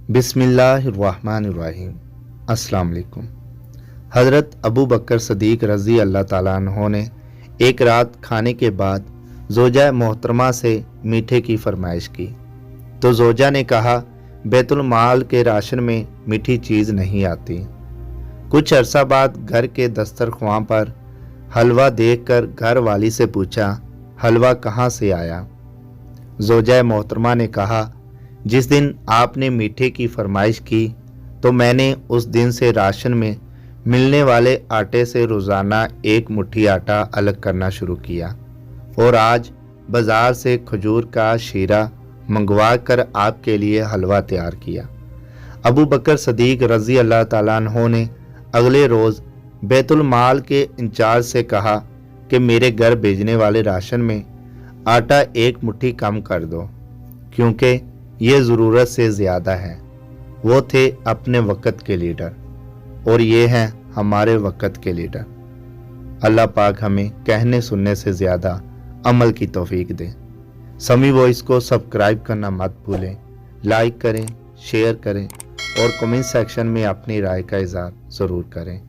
बिस्मिल्लाहिर्रहमानिर्रहीम। अस्सलाम वालेकुम। हज़रत अबू बकर सदीक रज़ी अल्लाह ताला अन्हो ने एक रात खाने के बाद ज़ोजा मोहतरमा से मीठे की फरमाइश की तो ज़ोजा ने कहा, बैतुल माल के राशन में मीठी चीज़ नहीं आती। कुछ अरसा बाद घर के दस्तरख्वां पर हलवा देखकर घर वाली से पूछा, हलवा कहाँ से आया? ज़ोजा मोहतरमा ने कहा, जिस दिन आपने मीठे की फरमाइश की तो मैंने उस दिन से राशन में मिलने वाले आटे से रोज़ाना एक मुट्ठी आटा अलग करना शुरू किया और आज बाज़ार से खजूर का शीरा मंगवा कर आपके लिए हलवा तैयार किया। अबू बकर सदीक रज़ी अल्लाह ताला अन्हो ने अगले रोज़ बैतुल माल के इंचार्ज से कहा कि मेरे घर भेजने वाले राशन में आटा एक मुट्ठी कम कर दो क्योंकि ये ज़रूरत से ज़्यादा है। वो थे अपने वक़्त के लीडर और ये हैं हमारे वक़्त के लीडर। अल्लाह पाक हमें कहने सुनने से ज़्यादा अमल की तौफीक दे। समी वॉइस को सब्सक्राइब करना मत भूलें, लाइक करें, शेयर करें और कमेंट सेक्शन में अपनी राय का इज़हार ज़रूर करें।